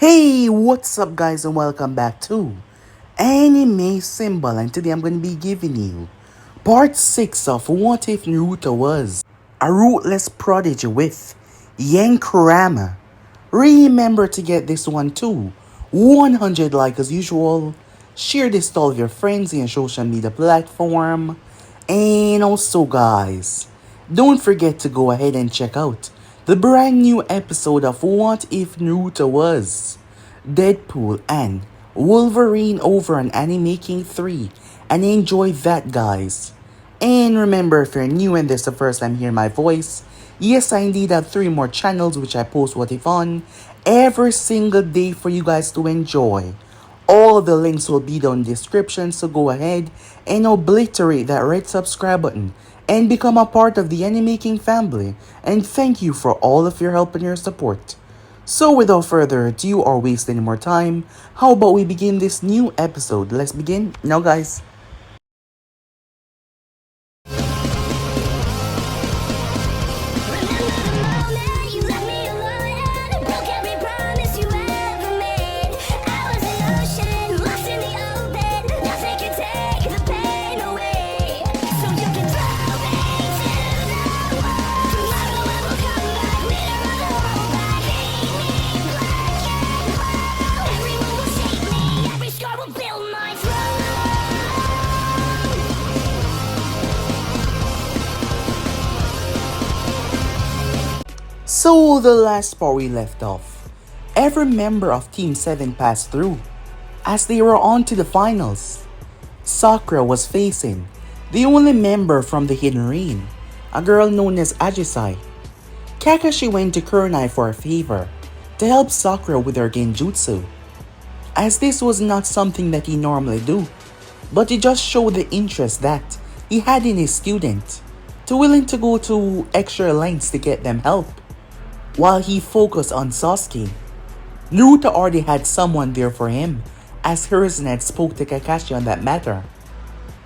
Hey, what's up guys and welcome back to Anime Symbol, and today I'm going to be giving you part 6 of What If Naruto Was a Ruthless Prodigy with Kurama. Remember to get this one too 100 like as usual, share this to all of your friends in your social media platform, and also guys, don't forget to go ahead and check out the brand new episode of What If Naruto Was Deadpool and Wolverine over on Anime King 3, and enjoy that guys. And remember, if you're new and this is the first time hearing my voice, yes I indeed have 3 more channels which I post What If on every single day for you guys to enjoy. All the links will be down in the description, so go ahead and obliterate that red subscribe button and become a part of the Anime King family, and thank you for all of your help and your support. So without further ado or waste any more time, how about we begin this new episode? Let's begin now guys. So the last part we left off, every member of Team 7 passed through. As they were on to the finals, Sakura was facing the only member from the Hidden Rain, a girl known as Ajisai. Kakashi went to Kurenai for a favor to help Sakura with her genjutsu, as this was not something that he normally do, but he just showed the interest that he had in his student, to willing to go to extra lengths to get them help. While he focused on Sasuke, Naruto already had someone there for him, as Hiruzen had spoke to Kakashi on that matter.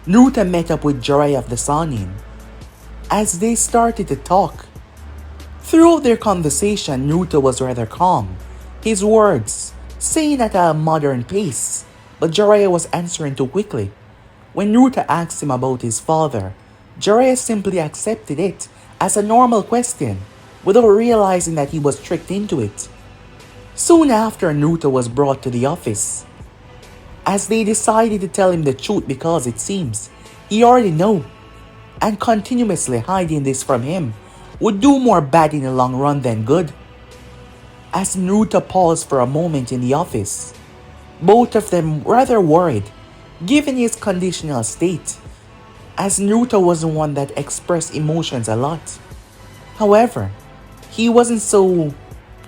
Naruto met up with Jiraiya of the Sannin. As they started to talk, throughout their conversation, Naruto was rather calm, his words saying at a modern pace, but Jiraiya was answering too quickly. When Naruto asked him about his father, Jiraiya simply accepted it as a normal question, without realizing that he was tricked into it. Soon after, Naruto was brought to the office, as they decided to tell him the truth because it seems he already know, and continuously hiding this from him would do more bad in the long run than good. As Naruto paused for a moment in the office, both of them rather worried given his conditional state, as Naruto was the one that expressed emotions a lot. However, he wasn't so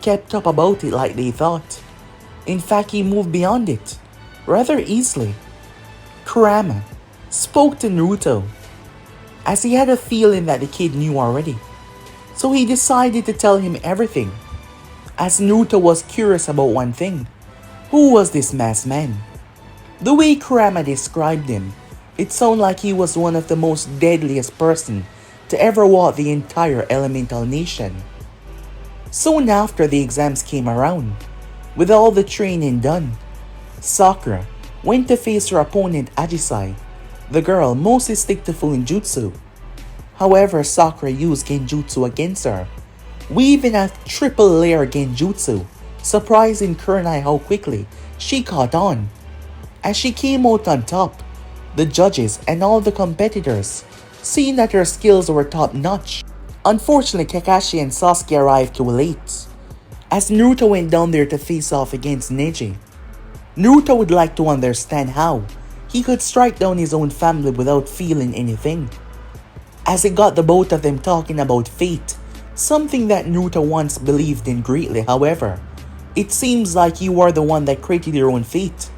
kept up about it like they thought. In fact, he moved beyond it rather easily. Kurama spoke to Naruto, as he had a feeling that the kid knew already, so he decided to tell him everything, as Naruto was curious about one thing: who was this masked man? The way Kurama described him, it sounded like he was one of the most deadliest person to ever walk the entire elemental nation. Soon after the exams came around, with all the training done, Sakura went to face her opponent Ajisai, the girl mostly stick to full jutsu. However, Sakura used genjutsu against her, weaving a triple layer genjutsu, surprising Kurenai how quickly she caught on. As she came out on top, the judges and all the competitors, seeing that her skills were top notch. Unfortunately, Kakashi and Sasuke arrived too late, as Naruto went down there to face off against Neji. Naruto would like to understand how he could strike down his own family without feeling anything, as it got the both of them talking about fate, something that Naruto once believed in greatly. However, it seems like you are the one that created your own fate.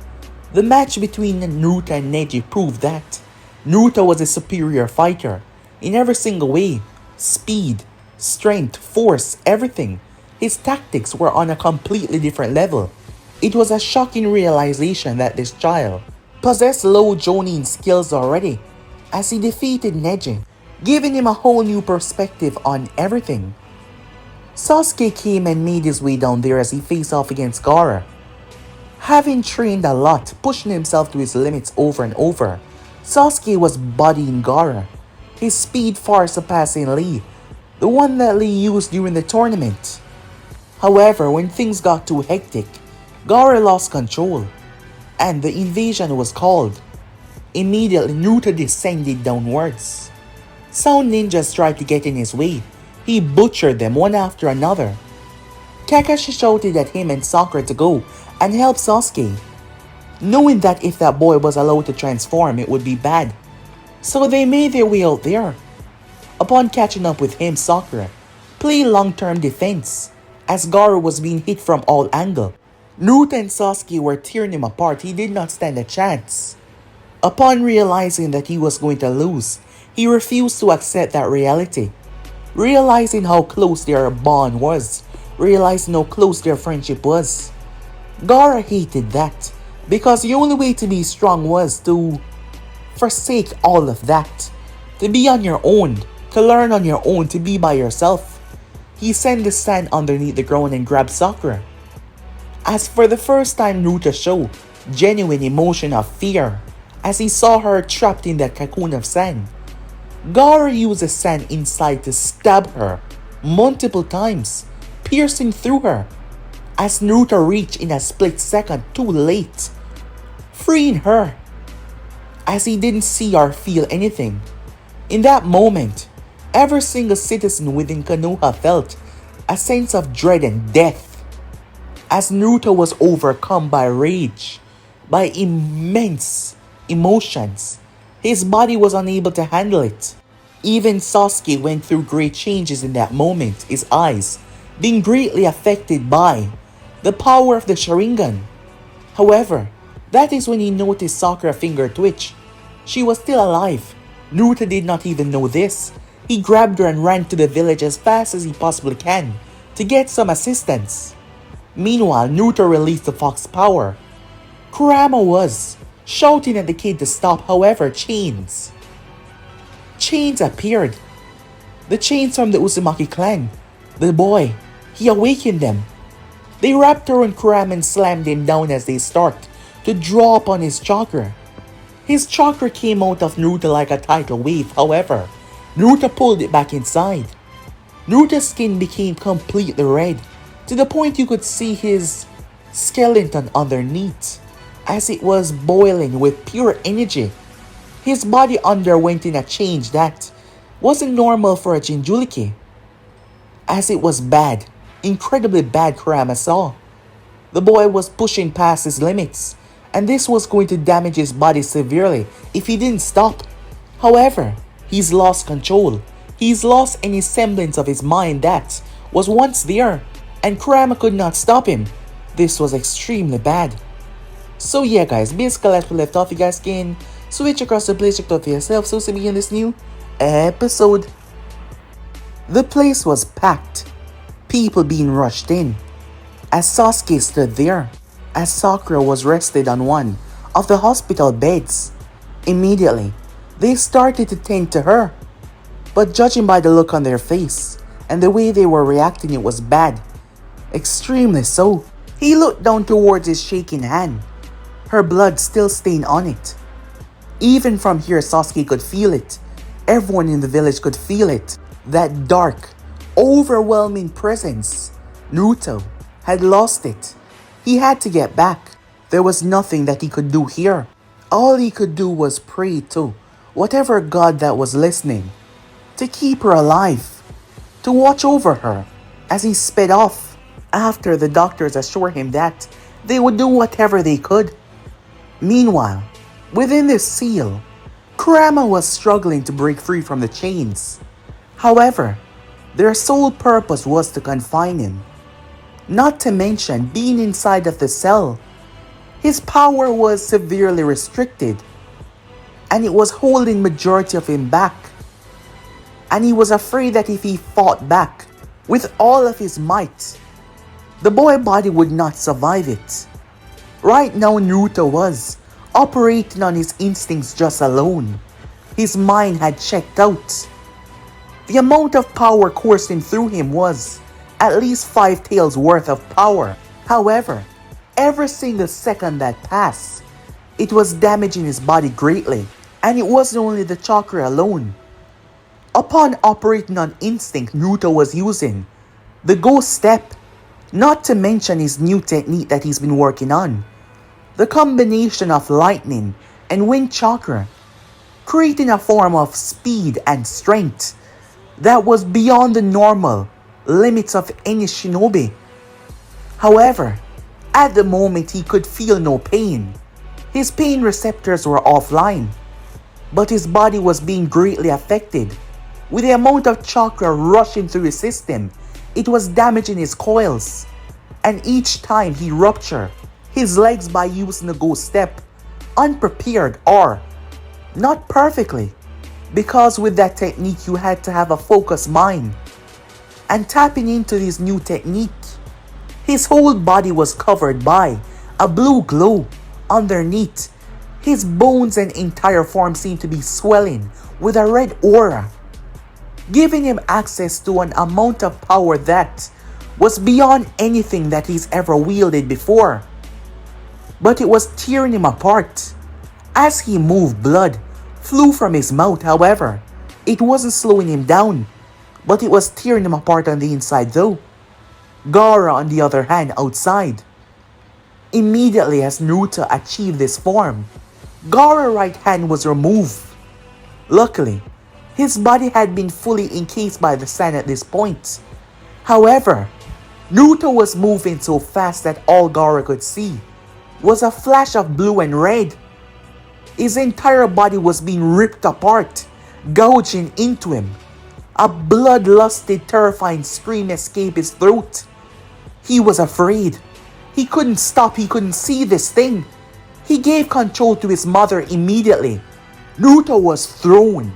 The match between Naruto and Neji proved that Naruto was a superior fighter in every single way: speed, strength, force, everything. His tactics were on a completely different level. It was a shocking realization that this child possessed low Jonin skills already, as he defeated Neji, giving him a whole new perspective on everything. Sasuke came and made his way down there as he faced off against Gaara. Having trained a lot, pushing himself to his limits over and over, Sasuke was bodying Gaara, his speed far surpassing Lee, the one that Lee used during the tournament. However, when things got too hectic, Gaara lost control, and the invasion was called. Immediately, Naruto descended downwards. Sound ninjas tried to get in his way. He butchered them one after another. Kakashi shouted at him and Sakura to go and help Sasuke, knowing that if that boy was allowed to transform, it would be bad. So they made their way out there. Upon catching up with him, Sakura played long-term defense, as Gaara was being hit from all angles. Naruto and Sasuke were tearing him apart. He did not stand a chance. Upon realizing that he was going to lose, he refused to accept that reality. Realizing how close their bond was, realizing how close their friendship was, Gaara hated that, because the only way to be strong was to forsake all of that, to be on your own, to learn on your own, to be by yourself. He sent the sand underneath the ground and grabbed Sakura. As for the first time, Naruto showed genuine emotion of fear as he saw her trapped in that cocoon of sand. Gaara used the sand inside to stab her multiple times, piercing through her, as Naruto reached in a split second too late, freeing her, as he didn't see or feel anything. In that moment, every single citizen within Konoha felt a sense of dread and death, as Naruto was overcome by rage, by immense emotions. His body was unable to handle it. Even Sasuke went through great changes in that moment, his eyes being greatly affected by the power of the Sharingan. However, that is when he noticed Sakura's finger twitch. She was still alive. Naruto did not even know this. He grabbed her and ran to the village as fast as he possibly can to get some assistance. Meanwhile, Naruto released the fox power. Kurama was shouting at the kid to stop, however, chains appeared. The chains from the Uzumaki clan. The boy, he awakened them. They wrapped around Kurama and slammed him down as they start to draw upon his chakra. His chakra came out of Naruto like a tidal wave, however, Naruto pulled it back inside. Naruto's skin became completely red, to the point you could see his skeleton underneath, as it was boiling with pure energy. His body underwent in a change that wasn't normal for a Jinchuriki, as it was bad, incredibly bad. Kurama saw. The boy was pushing past his limits, and this was going to damage his body severely if he didn't stop. However, he's lost control. He's lost any semblance of his mind that was once there, and Kurama could not stop him. This was extremely bad. So yeah guys, basically as we left off, you guys can switch across the place, check out for yourself, so see me in this new episode. The place was packed, people being rushed in, as Sasuke stood there, as Sakura was rested on one of the hospital beds. Immediately, they started to tend to her, but judging by the look on their face and the way they were reacting, it was bad. Extremely so. He looked down towards his shaking hand, her blood still stained on it. Even from here, Sasuke could feel it. Everyone in the village could feel it. That dark, overwhelming presence. Naruto had lost it. He had to get back. There was nothing that he could do here. All he could do was pray to whatever god that was listening, to keep her alive, to watch over her as he sped off, after the doctors assured him that they would do whatever they could. Meanwhile, within this seal, Kurama was struggling to break free from the chains. However, their sole purpose was to confine him. Not to mention being inside of the cell. His power was severely restricted, and it was holding majority of him back. And he was afraid that if he fought back with all of his might, the boy body would not survive it. Right now, Naruto was operating on his instincts just alone. His mind had checked out. The amount of power coursing through him was at least 5 tails worth of power. However, every single second that passed, it was damaging his body greatly. And it wasn't only the chakra alone. Upon operating on instinct Naruto was using, the ghost step, not to mention his new technique that he's been working on, the combination of lightning and wind chakra, creating a form of speed and strength that was beyond the normal limits of any shinobi. However, at the moment he could feel no pain. His pain receptors were offline, but his body was being greatly affected. With the amount of chakra rushing through his system, it was damaging his coils. And each time he ruptured his legs by using the ghost step, unprepared or not perfectly, because with that technique you had to have a focused mind. And tapping into this new technique, his whole body was covered by a blue glow underneath. His bones and entire form seemed to be swelling with a red aura, giving him access to an amount of power that was beyond anything that he's ever wielded before. But it was tearing him apart. As he moved, blood flew from his mouth. However, it wasn't slowing him down, but it was tearing him apart on the inside though. Gaara, on the other hand, outside. Immediately as Naruto achieved this form, Gaara's right hand was removed. Luckily, his body had been fully encased by the sand at this point. However, Naruto was moving so fast that all Gaara could see was a flash of blue and red. His entire body was being ripped apart, gouging into him. A bloodlusted, terrifying scream escaped his throat. He was afraid. He couldn't stop, he couldn't see this thing. He gave control to his mother immediately. Naruto was thrown,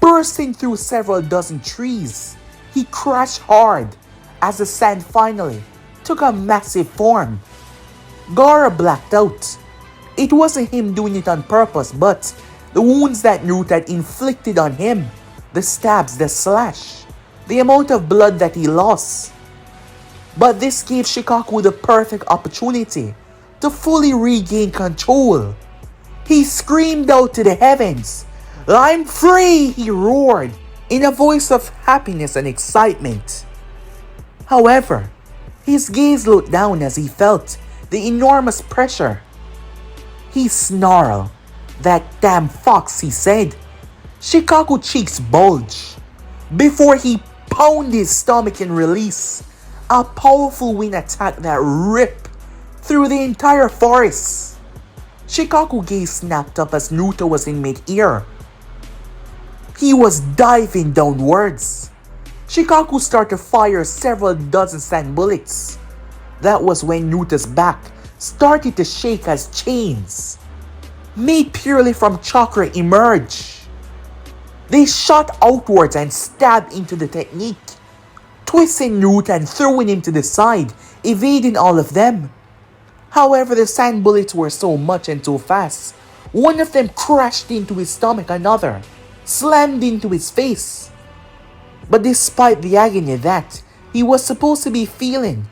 bursting through several dozen trees. He crashed hard as the sand finally took a massive form. Gaara blacked out. It wasn't him doing it on purpose, but the wounds that Naruto had inflicted on him, the stabs, the slash, the amount of blood that he lost. But this gave Shikaku the perfect opportunity to fully regain control. He screamed out to the heavens, "I'm free!" he roared in a voice of happiness and excitement. However, his gaze looked down as he felt the enormous pressure. He snarled, "That damn fox," he said. Shikaku's cheeks bulged before he pounded his stomach and released a powerful wind attack that ripped through the entire forest. Shikaku's gaze snapped up as Naruto was in mid-air. He was diving downwards. Shikaku started to fire several dozen sand bullets. That was when Naruto's back started to shake as chains, made purely from chakra, emerged. They shot outwards and stabbed into the technique, twisting Naruto and throwing him to the side, evading all of them. However, the sand bullets were so much and so fast, one of them crashed into his stomach, another slammed into his face. But despite the agony that he was supposed to be feeling,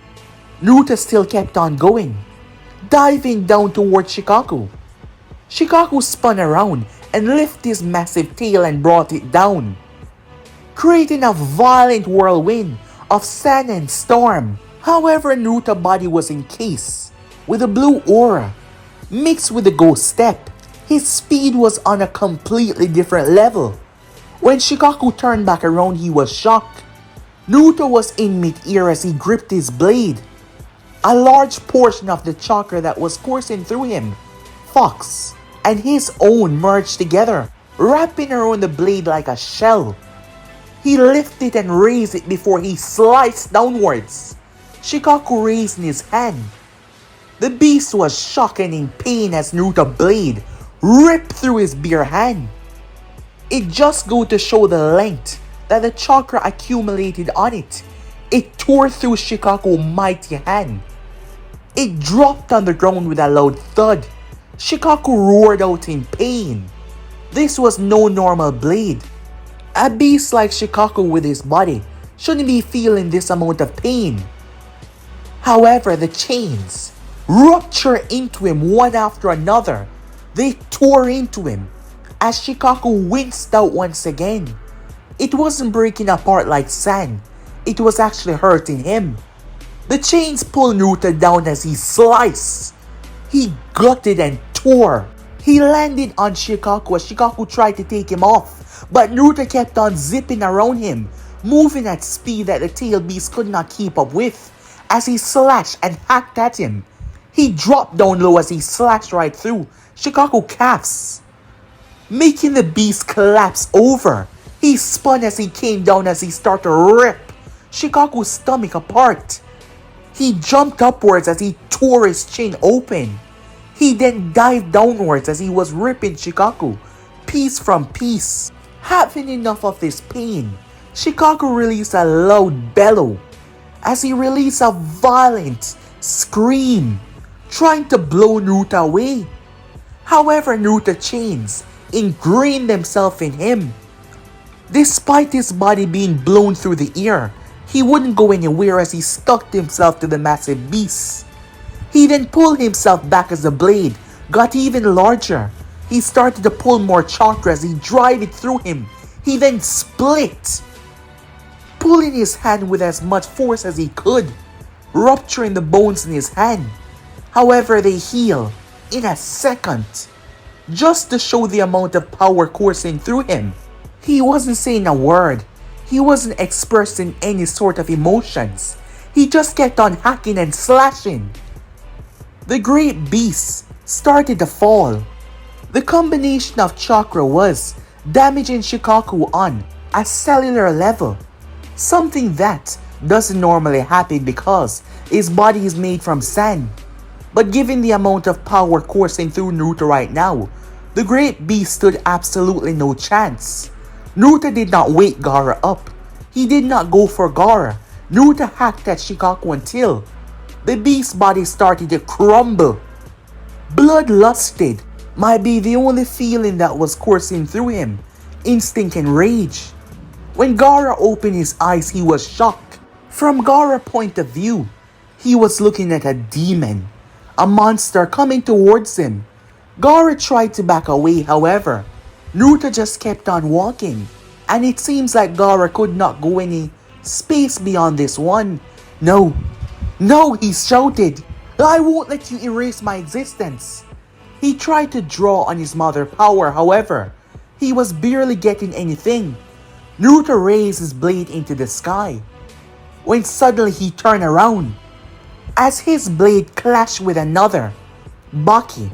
Naruto still kept on going, diving down towards Shikaku. Shikaku spun around and lifted his massive tail and brought it down, creating a violent whirlwind of sand and storm. However, Naruto's body was encased with a blue aura mixed with the ghost step. His speed was on a completely different level. When Shikaku turned back around, he was shocked. Naruto was in mid-air as he gripped his blade. A large portion of the chakra that was coursing through him, Fox, and his own merged together, wrapping around the blade like a shell. He lifted and raised it before he sliced downwards, Shikaku raising his hand. The beast was shocked and in pain as Naruto's blade ripped through his bare hand. It just goes to show the length that the chakra accumulated on it. It tore through Shikaku's mighty hand. It dropped on the ground with a loud thud. Shikaku roared out in pain. This was no normal blade. A beast like Shikaku with his body shouldn't be feeling this amount of pain. However, the chains ruptured into him one after another. They tore into him as Shikaku winced out once again. It wasn't breaking apart like sand, it was actually hurting him. The chains pulled Naruto down as he sliced. He gutted and tore. He landed on Shikaku as Shikaku tried to take him off, but Naruto kept on zipping around him, moving at speed that the tail beast could not keep up with. As he slashed and hacked at him, he dropped down low as he slashed right through Shikaku's calves, making the beast collapse over. He spun as he came down as he started to rip Shikaku's stomach apart. He jumped upwards as he tore his chin open. He then dived downwards as he was ripping Shikaku piece from piece. Having enough of this pain, Shikaku released a loud bellow as he released a violent scream, trying to blow Naruto away. However, Naruto's chains ingrained themselves in him. Despite his body being blown through the air, he wouldn't go anywhere as he stuck himself to the massive beast. He then pulled himself back as the blade got even larger. He started to pull more chakra as he drive it through him. He then split, pulling his hand with as much force as he could, rupturing the bones in his hand. However, they heal in a second, just to show the amount of power coursing through him. He wasn't saying a word. He wasn't expressing any sort of emotions. He just kept on hacking and slashing. The great beast started to fall. The combination of chakra was damaging Shikaku on a cellular level, something that doesn't normally happen because his body is made from sand. But given the amount of power coursing through Naruto right now, the great beast stood absolutely no chance. Naruto did not wake Gaara up. He did not go for Gaara. Naruto hacked at Shikaku until the beast's body started to crumble. Bloodlusted might be the only feeling that was coursing through him. Instinct and rage. When Gaara opened his eyes, he was shocked. From Gaara's point of view, he was looking at a demon, a monster coming towards him. Gaara tried to back away, however, Naruto just kept on walking, and it seems like Gaara could not go any space beyond this one. No, he shouted, I won't let you erase my existence. He tried to draw on his mother power, however, he was barely getting anything. Naruto raised his blade into the sky, when suddenly he turned around, as his blade clashed with another, Baki,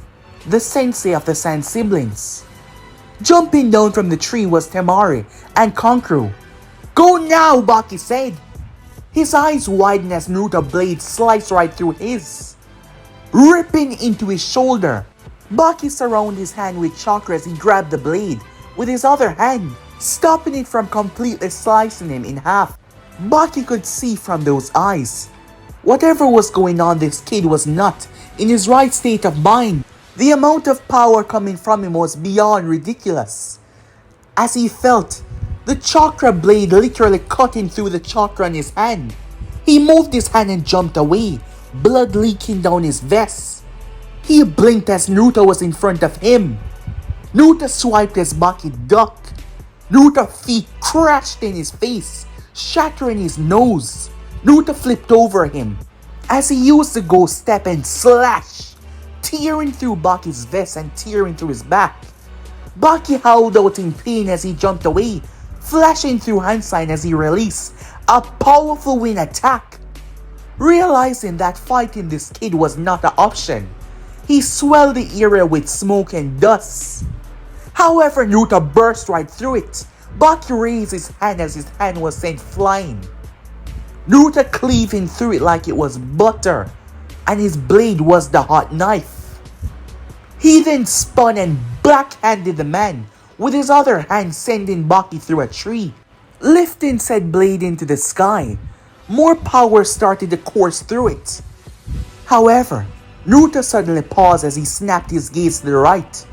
the sensei of the Sand siblings. Jumping down from the tree was Temari and Kankuro. Go now, Baki said. His eyes widened as Naruto's blade sliced right through his, ripping into his shoulder. Baki surrounded his hand with chakra as he grabbed the blade with his other hand, stopping it from completely slicing him in half. Baki could see from those eyes. Whatever was going on, this kid was not in his right state of mind. The amount of power coming from him was beyond ridiculous. As he felt the chakra blade literally cutting through the chakra in his hand, he moved his hand and jumped away, blood leaking down his vest. He blinked as Naruto was in front of him. Naruto swiped as Baki ducked. Naruto's feet crashed in his face, shattering his nose. Naruto flipped over him as he used the ghost step and slash, tearing through Baki's vest and tearing through his back. Baki howled out in pain as he jumped away, flashing through hand sign as he released a powerful wind attack. Realizing that fighting this kid was not an option, he swelled the area with smoke and dust. However, Naruto burst right through it. Baki raised his hand as his hand was sent flying. Naruto cleaving through it like it was butter, and his blade was the hot knife. He then spun and backhanded the man with his other hand, sending Baki through a tree. Lifting said blade into the sky, more power started to course through it. However, Naruto suddenly paused as he snapped his gaze to the right.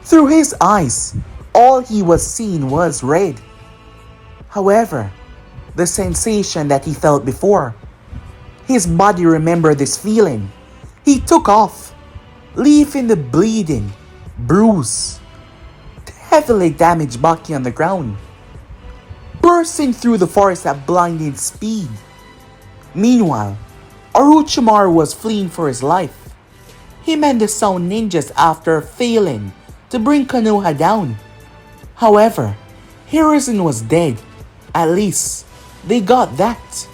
Through his eyes, all he was seeing was red. However, the sensation that he felt before, his body remembered this feeling. He took off, leaving the bleeding, bruised, heavily damaged Baki on the ground, bursting through the forest at blinding speed. Meanwhile, Orochimaru was fleeing for his life. Him and the Sound Ninjas after failing to bring Konoha down. However, Hiruzen was dead. At least, they got that.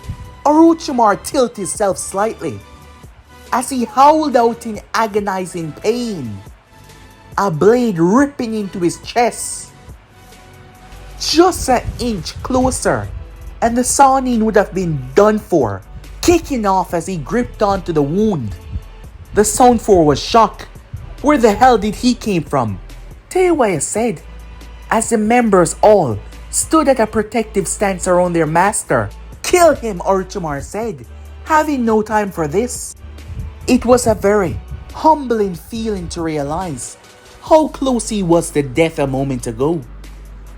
Orochimaru tilted himself slightly as he howled out in agonizing pain, a blade ripping into his chest. Just an inch closer, and the Sannin would have been done for, kicking off as he gripped onto the wound. The Sound 4 was shocked. Where the hell did he came from? Teiwaya said, as the members all stood at a protective stance around their master. Kill him, Orochimaru said, having no time for this. It was a very humbling feeling to realize how close he was to death a moment ago.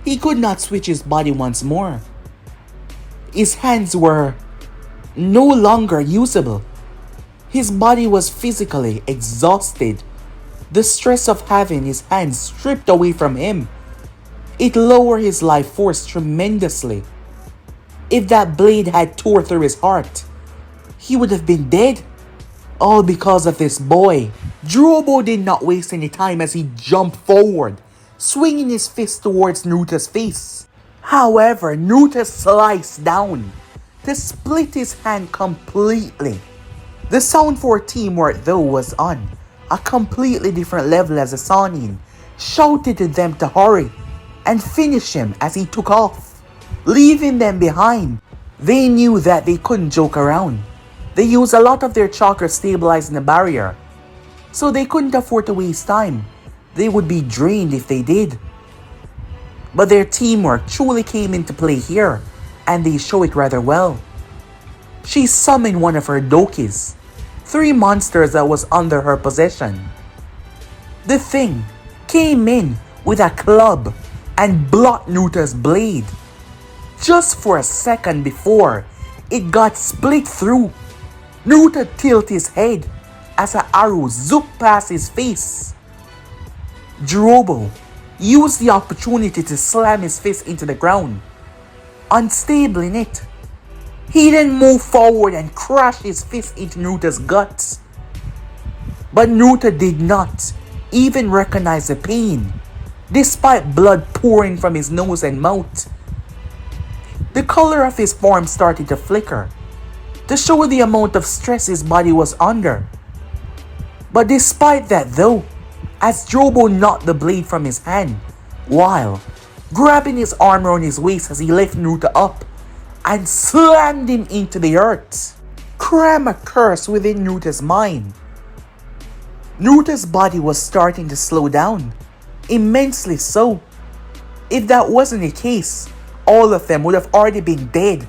He could not switch his body once more. His hands were no longer usable. His body was physically exhausted. The stress of having his hands stripped away from him, it lowered his life force tremendously. If that blade had tore through his heart, he would have been dead. All because of this boy. Jirobo did not waste any time as he jumped forward, swinging his fist towards Naruta's face. However, Naruto sliced down to split his hand completely. The Sound 4 teamwork though was on a completely different level as the Sannin shouted to them to hurry and finish him as he took off, leaving them behind. They knew that they couldn't joke around. They used a lot of their chakra stabilizing the barrier, so they couldn't afford to waste time. They would be drained if they did. But their teamwork truly came into play here, and they show it rather well. She summoned one of her dokis, 3 monsters that was under her possession. The thing came in with a club and blocked Naruta's blade. Just for a second before it got split through, Naruto tilted his head as an arrow zooped past his face. Jirobo used the opportunity to slam his fist into the ground, unstable in it. He then moved forward and crashed his fist into Naruta's guts. But Naruto did not even recognize the pain, despite blood pouring from his nose and mouth. The color of his form started to flicker, to show the amount of stress his body was under. But despite that though, as Jirobo knocked the blade from his hand, while grabbing his arm around his waist as he lifted Naruto up and slammed him into the earth, Kurama cursed within Naruto's mind. Naruto's body was starting to slow down, immensely so. If that wasn't the case, all of them would have already been dead.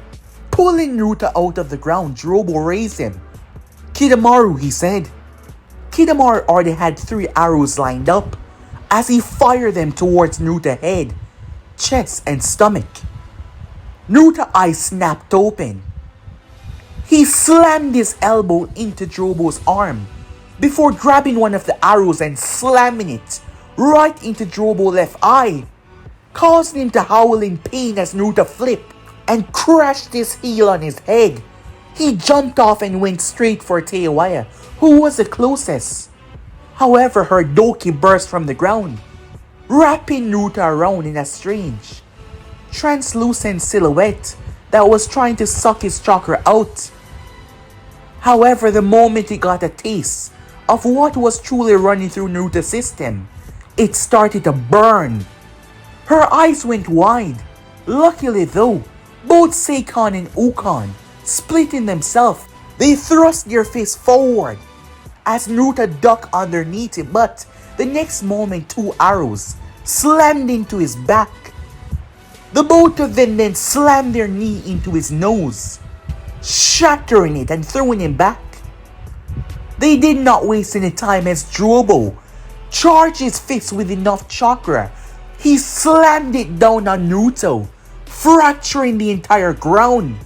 Pulling Naruto out of the ground, Jirobo raised him. Kidomaru, he said. Kidomaru already had 3 arrows lined up as he fired them towards Naruto's head, chest, and stomach. Naruto's eyes snapped open. He slammed his elbow into Jirobo's arm before grabbing one of the arrows and slamming it right into Jirobo's left eye, causing him to howl in pain as Naruto flipped and crashed his heel on his head. He jumped off and went straight for Teiwaya, who was the closest. However, her doki burst from the ground, wrapping Naruto around in a strange, translucent silhouette that was trying to suck his chakra out. However, the moment he got a taste of what was truly running through Naruto's system, it started to burn. Her eyes went wide. Luckily though, both Seikon and Ukon splitting themselves, they thrust their face forward as Naruto ducked underneath it, but the next moment 2 arrows slammed into his back. The both of them then slammed their knee into his nose, shattering it and throwing him back. They did not waste any time as Jirobo charged his fist with enough chakra. He slammed it down on Naruto, fracturing the entire ground.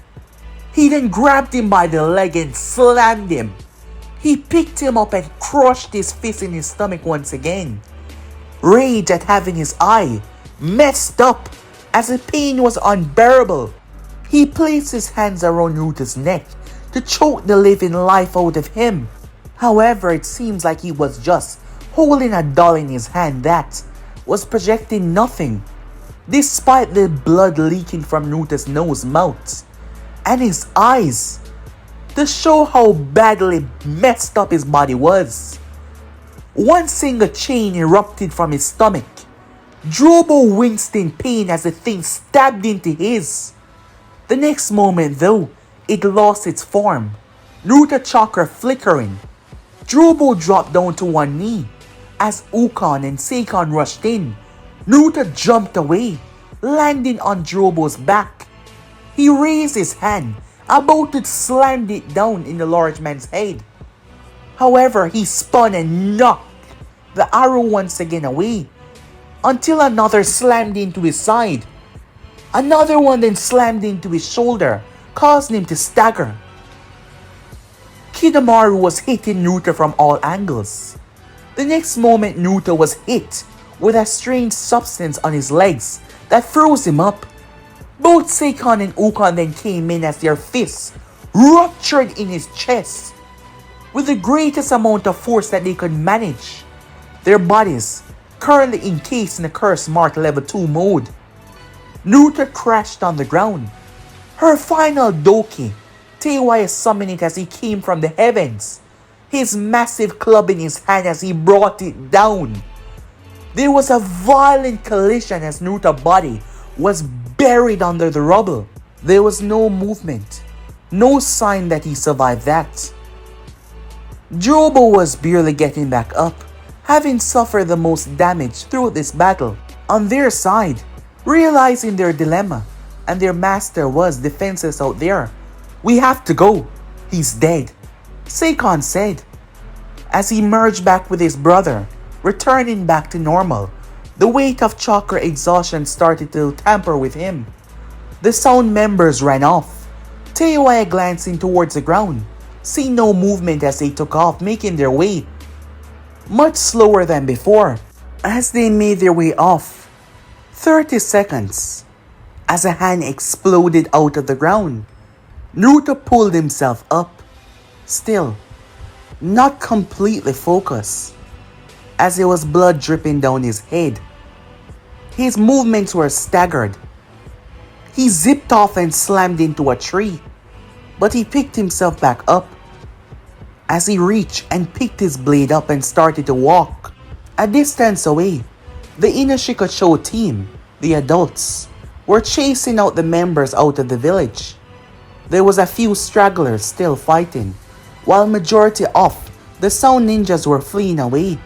He then grabbed him by the leg and slammed him, He picked him up and crushed his fist in his stomach once again. Rage at having his eye messed up as the pain was unbearable. He placed his hands around Naruto's neck to choke the living life out of him. However, it seems like he was just holding a doll in his hand that was projecting nothing, despite the blood leaking from Naruto's nose, mouth, and his eyes, to show how badly messed up his body was. One single chain erupted from his stomach. Drobo winced in pain as the thing stabbed into his. The next moment though, it lost its form, Naruto chakra flickering. Drobo dropped down to one knee as Ukon and Seikon rushed in. Naruto jumped away, landing on Drobo's back. He raised his hand, about to slam it down in the large man's head. However, he spun and knocked the arrow once again away, until another slammed into his side. Another one then slammed into his shoulder, causing him to stagger. Kidomaru was hitting Naruto from all angles. The next moment, Naruto was hit with a strange substance on his legs that froze him up. Both Seikon and Ukon then came in as their fists ruptured in his chest with the greatest amount of force that they could manage. Their bodies currently encased in the curse mark level 2 mode. Naruto crashed on the ground. Her final Doki, Teiwaya summoned it as he came from the heavens, his massive club in his hand as he brought it down. There was a violent collision as Naruto's body was buried under the rubble. There was no movement, no sign that he survived that. Drobo was barely getting back up, having suffered the most damage through this battle. On their side, realizing their dilemma and their master was defenseless out there, "We have to go. He's dead," Seikon said. As he merged back with his brother, returning back to normal, the weight of chakra exhaustion started to tamper with him. The sound members ran off, Teiwaya glancing towards the ground, seeing no movement as they took off, making their way much slower than before. As they made their way off, 30 seconds, as a hand exploded out of the ground. Naruto pulled himself up, still not completely focused, as there was blood dripping down his head. His movements were staggered. He zipped off and slammed into a tree, but he picked himself back up. As he reached and picked his blade up and started to walk. A distance away, the Inoshika-cho team, the adults, were chasing out the members out of the village. There was a few stragglers still fighting, while majority of the sound ninjas were fleeing away.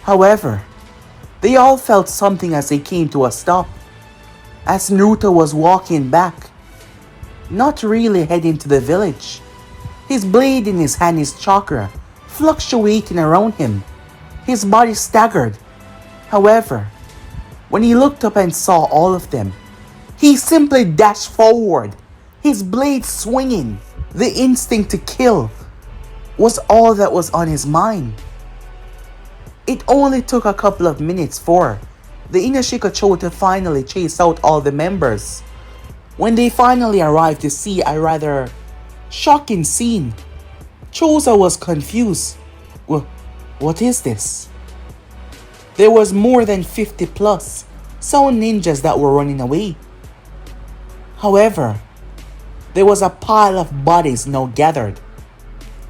However, they all felt something as they came to a stop, as Naruto was walking back, not really heading to the village. His blade in his hand, his chakra, fluctuating around him. His body staggered. However, when he looked up and saw all of them, he simply dashed forward, his blade swinging. The instinct to kill was all that was on his mind. It only took a couple of minutes for the Inoshika-cho to finally chase out all the members. When they finally arrived to see a rather shocking scene, Choza was confused. What is this? There was more than 50 plus sound ninjas that were running away. However, there was a pile of bodies now gathered,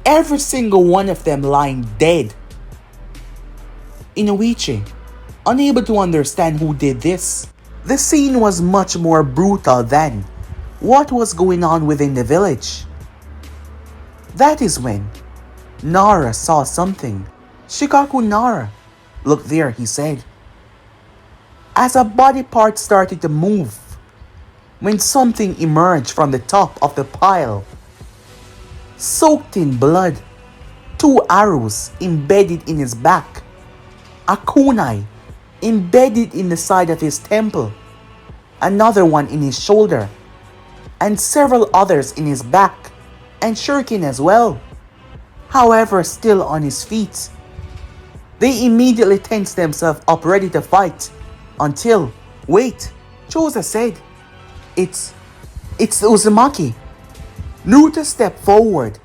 every single one of them lying dead. Inoichi, unable to understand who did this, the scene was much more brutal than what was going on within the village. That is when Nara saw something. "Shikaku Nara, look there," he said. As a body part started to move, when something emerged from the top of the pile, soaked in blood, 2 arrows embedded in his back, a kunai embedded in the side of his temple, another one in his shoulder, and several others in his back and shuriken as well. however still on his feet. They immediately tensed themselves up ready to fight until, wait, Choza said, It's Uzumaki. Naruto stepped forward,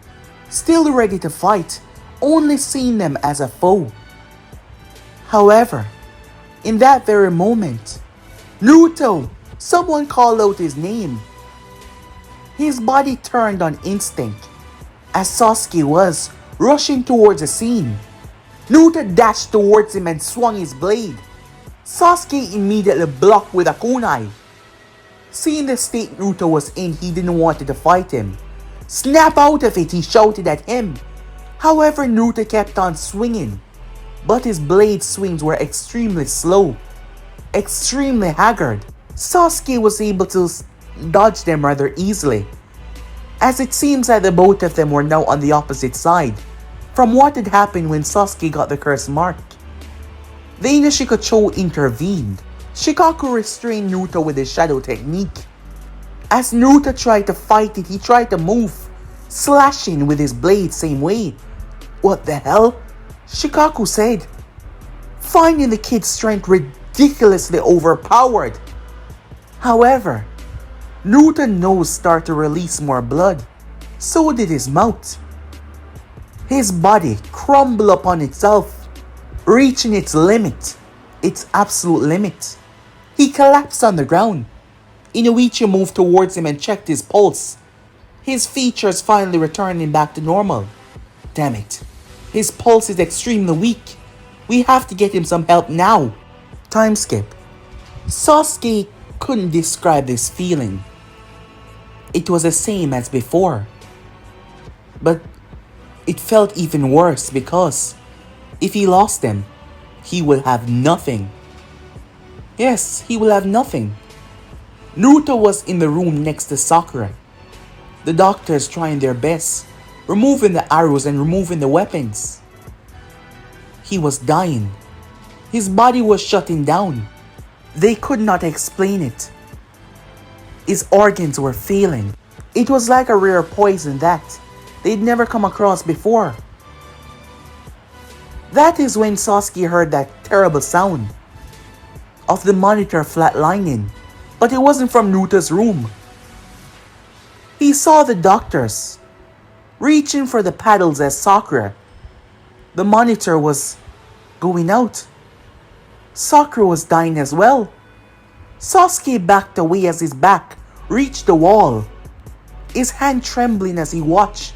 still ready to fight, only seeing them as a foe. However, in that very moment, Naruto, someone called out his name. His body turned on instinct, as Sasuke was rushing towards the scene. Naruto dashed towards him and swung his blade. Sasuke immediately blocked with a kunai. Seeing the state Naruto was in, he didn't want to fight him. Snap out of it, he shouted at him. However, Naruto kept on swinging, but his blade swings were extremely slow, extremely haggard. Sasuke was able to dodge them rather easily, as it seems that the both of them were now on the opposite side from what had happened when Sasuke got the curse mark. The Ino Shikacho intervened. Shikaku restrained Naruto with his shadow technique. As Naruto tried to fight it, he tried to move, slashing with his blade same way. What the hell? Shikaku said, finding the kid's strength ridiculously overpowered. However, Naruto's nose started to release more blood. So did his mouth. His body crumbled upon itself, reaching its limit, its absolute limit. He collapsed on the ground. Inoichi moved towards him and checked his pulse, his features finally returning back to normal. Damn it, his pulse is extremely weak. We have to get him some help now. Time skip. Sasuke couldn't describe this feeling. It was the same as before, but it felt even worse because if he lost them, he will have nothing. Yes, he will have nothing. Naruto was in the room next to Sakura. The doctors trying their best, removing the arrows and removing the weapons. He was dying. His body was shutting down. They could not explain it. His organs were failing. It was like a rare poison that they'd never come across before. That is when Sasuke heard that terrible sound of the monitor flatlining, but it wasn't from Naruto's room. He saw the doctors reaching for the paddles as Sakura. The monitor was going out. Sakura was dying as well. Sasuke backed away as his back reached the wall, his hand trembling as he watched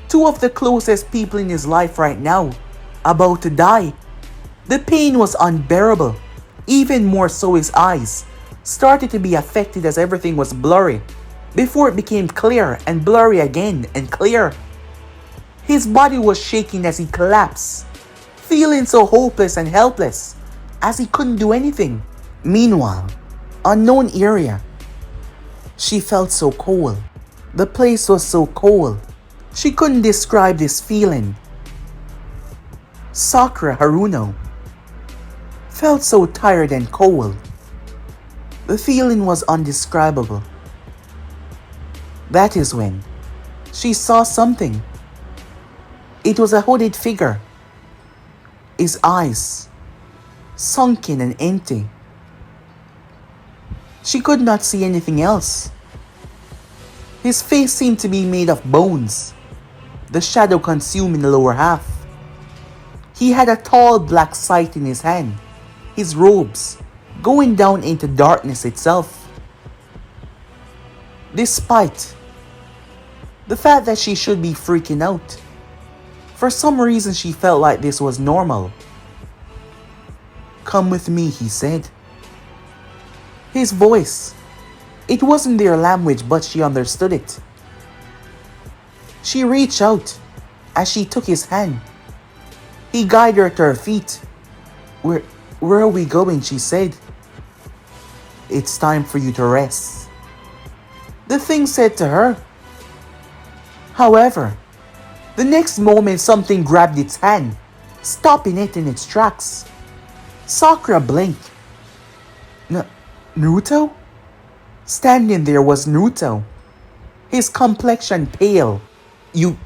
two of the closest people in his life right now about to die. The pain was unbearable. Even more so, his eyes started to be affected as everything was blurry before it became clear and blurry again and clear. His body was shaking as he collapsed, feeling so hopeless and helpless as he couldn't do anything. Meanwhile, unknown area. She felt so cold. The place was so cold. She couldn't describe this feeling. Sakura Haruno felt so tired and cold. The feeling was undescribable. That is when she saw something. It was a hooded figure. His eyes sunken and empty. She could not see anything else. His face seemed to be made of bones, the shadow consuming the lower half. He had a tall black scythe in his hand, his robes going down into darkness itself. Despite the fact that she should be freaking out, for some reason she felt like this was normal. "Come with me," he said. His voice, it wasn't their language, but she understood it. She reached out as she took his hand. He guided her to her feet. Where are we going?" she said. "It's time for you to rest," the thing said to her. However, the next moment something grabbed its hand, stopping it in its tracks. Sakura blinked. Naruto? Standing there was Naruto, his complexion pale. You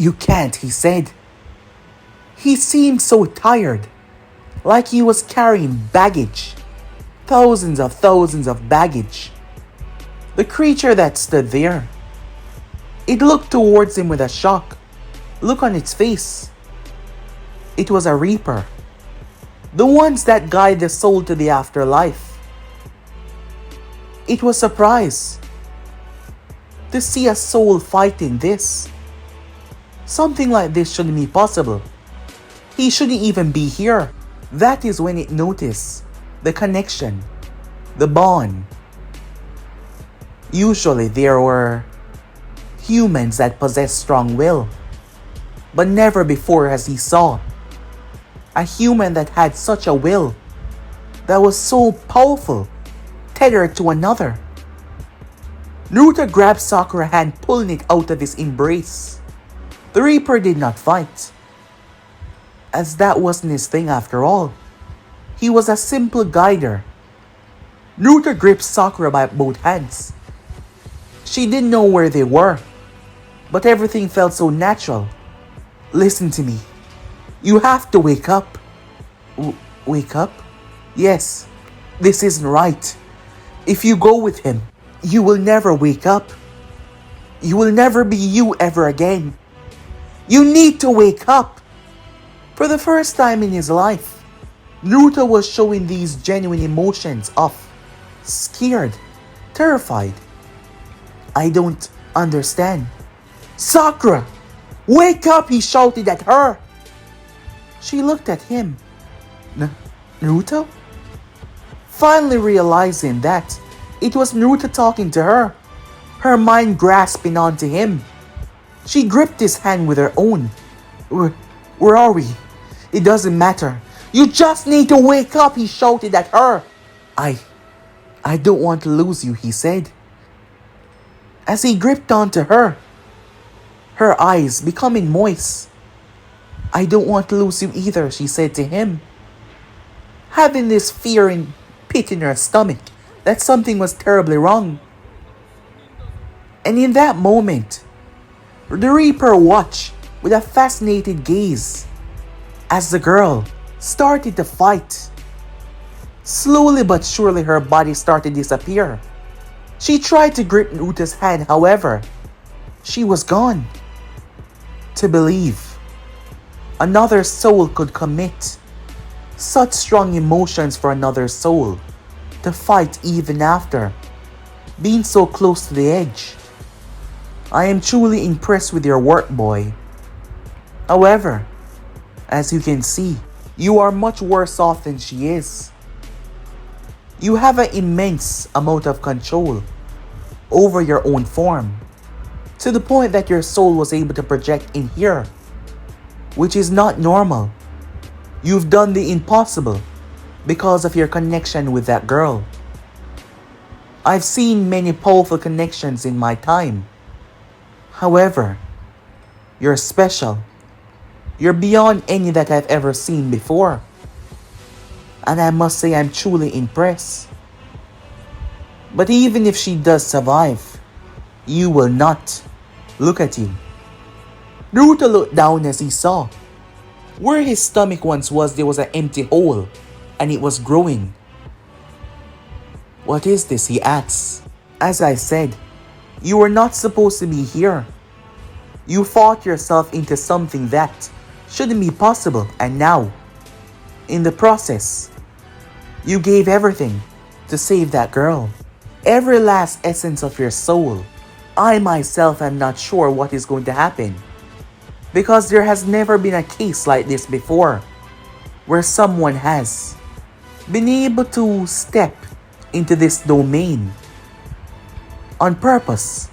You can't, he said. He seemed so tired, like he was carrying baggage. Thousands of baggage. The creature that stood there, it looked towards him with a shock look on its face. It was a reaper. The ones that guide the soul to the afterlife. It was surprise to see a soul fighting this. Something like this shouldn't be possible. He shouldn't even be here. That is when it noticed the connection, the bond. Usually there were humans that possess strong will, but never before has he saw a human that had such a will that was so powerful, tethered to another. Naruto grabbed Sakura's hand, pulling it out of his embrace. The Reaper did not fight, as that wasn't his thing after all. He was a simple guider. Naruto gripped Sakura by both hands. She didn't know where they were, but everything felt so natural. Listen to me. You have to wake up. Wake up? Yes, this isn't right. If you go with him, you will never wake up. You will never be you ever again. You need to wake up. For the first time in his life, Naruto was showing these genuine emotions of scared, terrified. I don't understand. Sakura! Wake up! He shouted at her. She looked at him. Naruto? Finally realizing that it was Naruto talking to her, her mind grasping onto him. She gripped his hand with her own. Where are we? It doesn't matter. You just need to wake up, he shouted at her. I don't want to lose you, he said. As he gripped onto her, her eyes becoming moist. I don't want to lose you either, she said to him. Having this fear and pit in her stomach that something was terribly wrong. And in that moment, the Reaper watched with a fascinated gaze as the girl started to fight. Slowly but surely her body started to disappear. She tried to grip Naruto's hand, however, she was gone. To believe another soul could commit such strong emotions for another soul to fight even after being so close to the edge. I am truly impressed with your work, boy. However, as you can see, you are much worse off than she is. You have an immense amount of control over your own form, to the point that your soul was able to project in here, which is not normal. You've done the impossible because of your connection with that girl. I've seen many powerful connections in my time. However, you're special. You're beyond any that I've ever seen before. And I must say I'm truly impressed. But even if she does survive, you will not. Look at you. Naruto looked down as he saw. Where his stomach once was, there was an empty hole, and it was growing. What is this? He asked. As I said, you were not supposed to be here. You fought yourself into something that shouldn't be possible, and now, in the process, you gave everything to save that girl. Every last essence of your soul. I myself am not sure what is going to happen, because there has never been a case like this before, where someone has been able to step into this domain on purpose.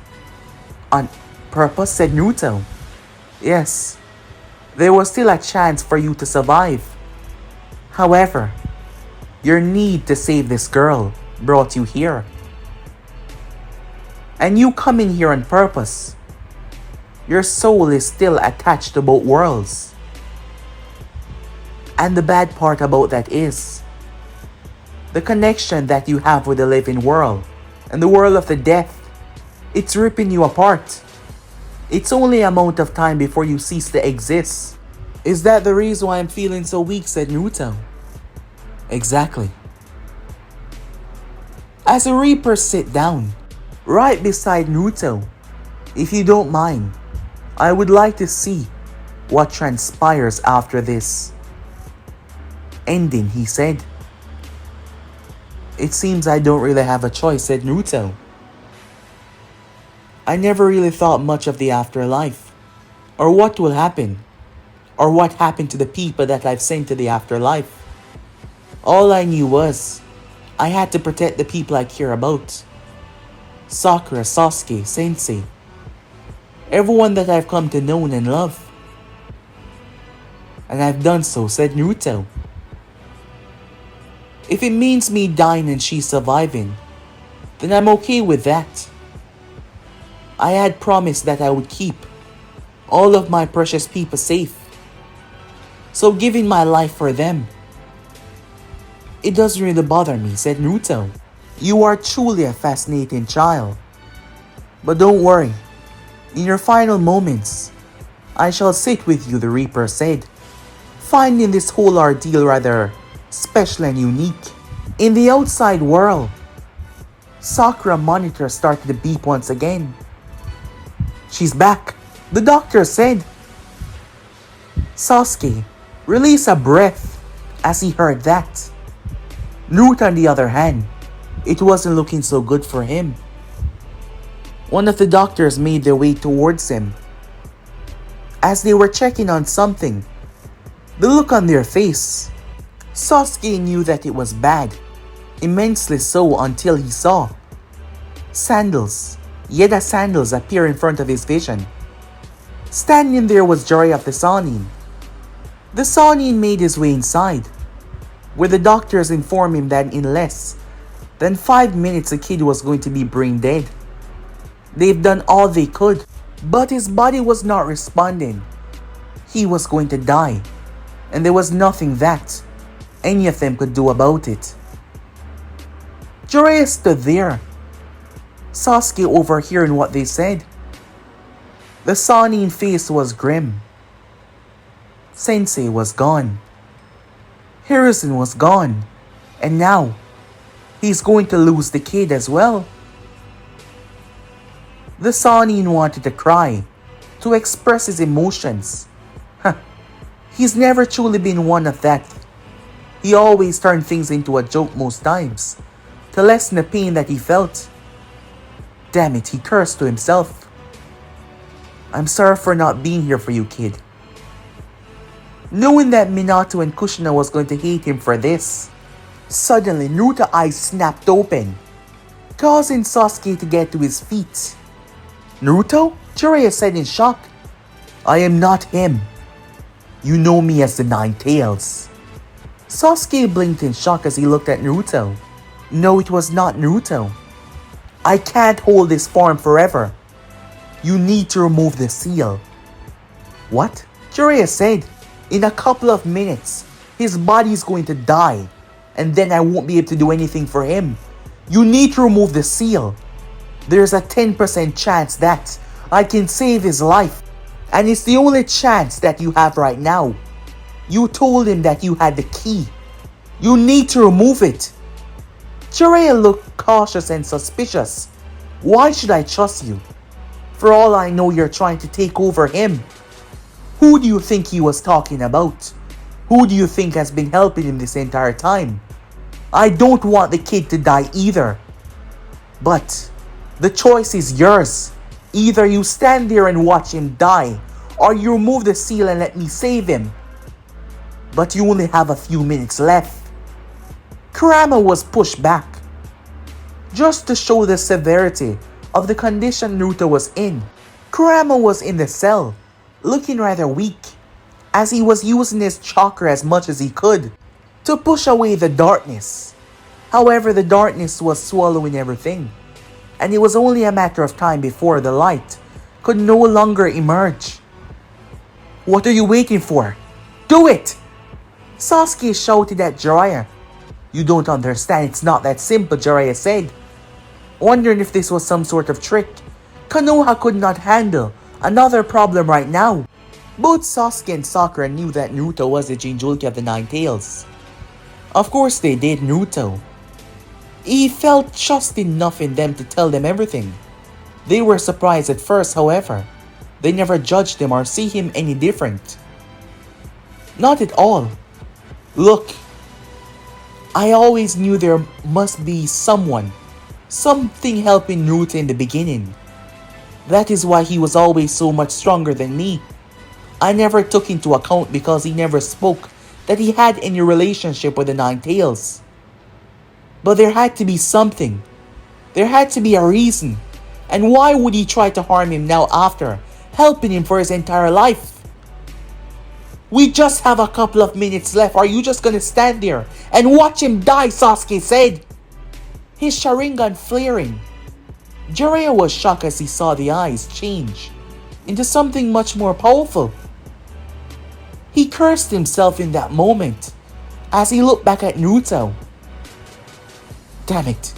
On purpose, said Naruto. Yes, there was still a chance for you to survive. However, your need to save this girl brought you here. And you coming here on purpose. Your soul is still attached to both worlds. And the bad part about that is the connection that you have with the living world and the world of the death. It's ripping you apart. It's only a amount of time before you cease to exist. Is that the reason why I'm feeling so weak, said Naruto. Exactly. As the Reapers sit down, right beside Naruto, if you don't mind, I would like to see what transpires after this ending, he said. It seems I don't really have a choice, said Naruto. I never really thought much of the afterlife, or what will happen, or what happened to the people that I've sent to the afterlife. All I knew was, I had to protect the people I care about. Sakura, Sasuke, Sensei, everyone that I've come to know and love. And I've done so, said Naruto. If it means me dying and she surviving, then I'm okay with that. I had promised that I would keep all of my precious people safe. So giving my life for them, it doesn't really bother me, said Naruto. You are truly a fascinating child. But don't worry, in your final moments, I shall sit with you, the Reaper said, finding this whole ordeal rather special and unique. In the outside world, Sakura's monitor started to beep once again. She's back, the doctor said. Sasuke released a breath as he heard that. Naruto, on the other hand, it wasn't looking so good for him. One of the doctors made their way towards him. As they were checking on something, the look on their face, Sasuke knew that it was bad, immensely so until he saw sandals, Yeda sandals appear in front of his vision. Standing there was Jiraiya of the Sannin. The Sannin made his way inside, where the doctors informed him that in less than 5 minutes the kid was going to be brain dead. They've done all they could, but his body was not responding. He was going to die, and there was nothing that any of them could do about it. Jiraiya stood there, Sasuke overhearing what they said. The Sannin face was grim. Sensei was gone. Hiruzen was gone, and now he's going to lose the kid as well. The Sannin wanted to cry, to express his emotions. He's never truly been one of that. He always turned things into a joke most times, to lessen the pain that he felt. Damn it, he cursed to himself. I'm sorry for not being here for you, kid. Knowing that Minato and Kushina was going to hate him for this, suddenly Naruto's eyes snapped open, causing Sasuke to get to his feet. Naruto? Jiraiya said in shock. I am not him. You know me as the Nine Tails. Sasuke blinked in shock as he looked at Naruto. No, it was not Naruto. I can't hold this form forever. You need to remove the seal. What? Jiraiya said. In a couple of minutes, his body is going to die, and then I won't be able to do anything for him. You need to remove the seal. There's a 10% chance that I can save his life, and it's the only chance that you have right now. You told him that you had the key. You need to remove it. Jiraiya looked cautious and suspicious. Why should I trust you? For all I know, you're trying to take over him. Who do you think he was talking about? Who do you think has been helping him this entire time? I don't want the kid to die either. But the choice is yours. Either you stand there and watch him die, or you remove the seal and let me save him. But you only have a few minutes left. Kurama was pushed back, just to show the severity of the condition Naruto was in. Kurama was in the cell, looking rather weak, as he was using his chakra as much as he could to push away the darkness. However, the darkness was swallowing everything, and it was only a matter of time before the light could no longer emerge. What are you waiting for? Do it! Sasuke shouted at Jiraiya. You don't understand, it's not that simple, Jiraiya said, wondering if this was some sort of trick. Konoha could not handle Another problem right now. Both Sasuke and Sakura knew that Naruto was the Jinchuriki of the Nine Tails. Of course they did. Naruto. He felt just enough in them to tell them everything. They were surprised at first, however. They never judged him or see him any different. Not at all. Look, I always knew there must be something helping Naruto in the beginning. That is why he was always so much stronger than me. I never took into account because he never spoke that he had any relationship with the Nine Tails. But there had to be something. There had to be a reason. And why would he try to harm him now after helping him for his entire life? We just have a couple of minutes left. Are you just gonna stand there and watch him die? Sasuke said, his Sharingan flaring. Jiraiya was shocked as he saw the eyes change into something much more powerful. He cursed himself in that moment as he looked back at Naruto. Damn it.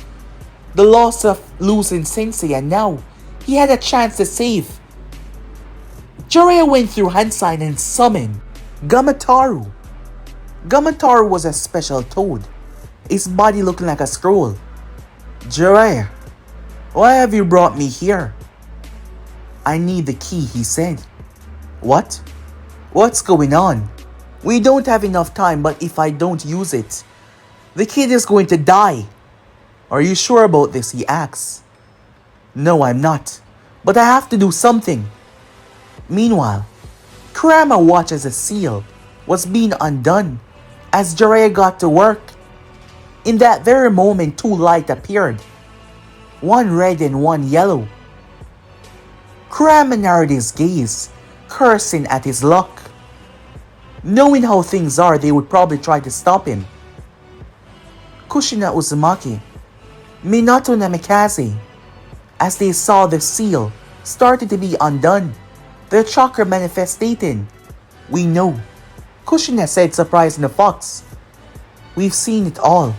The loss of losing Sensei, and now he had a chance to save. Jiraiya went through hand sign and summoned Gamataru. Gamataru was a special toad, his body looking like a scroll. Jiraiya, why have you brought me here? I need the key, he said. What? What's going on? We don't have enough time, but if I don't use it, the kid is going to die. Are you sure about this? He asks. No, I'm not. But I have to do something. Meanwhile, Kurama watched as a seal was being undone as Jiraiya got to work. In that very moment, two lights appeared. One red and one yellow. Kurama narrowed his gaze, cursing at his luck. Knowing how things are, they would probably try to stop him. Kushina Uzumaki, Minato Namikaze, as they saw the seal started to be undone, their chakra manifesting. We know, Kushina said, surprising the fox. We've seen it all,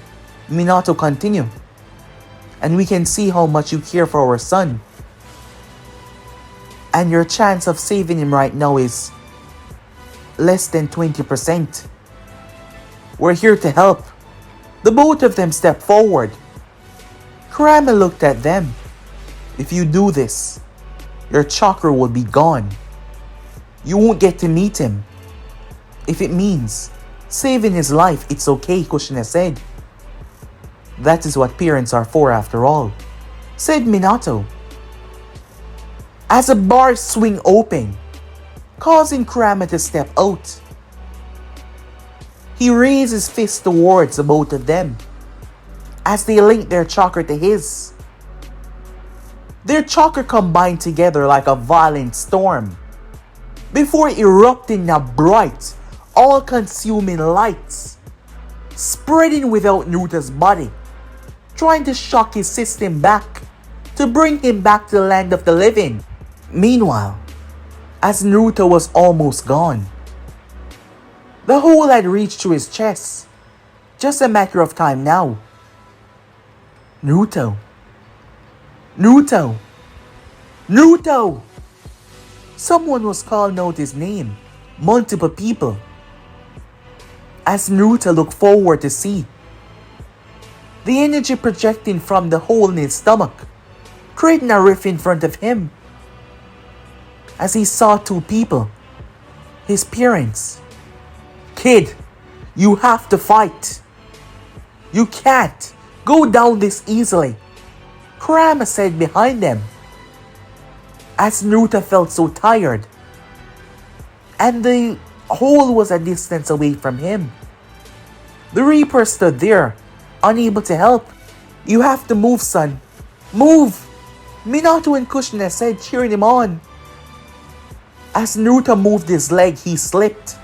Minato continued. And we can see how much you care for our son. And your chance of saving him right now is less than 20%. We're here to help. The both of them stepped forward. Kurama looked at them. If you do this, your chakra will be gone. You won't get to meet him. If it means saving his life, it's okay, Kushina said. That is what parents are for after all, said Minato. As a bar swing open, causing Kurama to step out. He raised his fist towards the both of them as they linked their chakra to his. Their chakra combined together like a violent storm before erupting in a bright, all-consuming light, spreading without Naruto's body, trying to shock his system back to bring him back to the land of the living. Meanwhile, as Naruto was almost gone, the hole had reached to his chest. Just a matter of time now. Naruto. Naruto. Naruto! Someone was calling out his name. Multiple people. As Naruto looked forward to see the energy projecting from the hole in his stomach, creating a rift in front of him. As he saw two people, his parents. Kid, you have to fight. You can't go down this easily, Kurama said behind them. As Naruto felt so tired, and the hole was a distance away from him. The Reaper stood there, unable to help. You have to move, son. Move! Minato and Kushina said, cheering him on. As Naruto moved his leg, he slipped.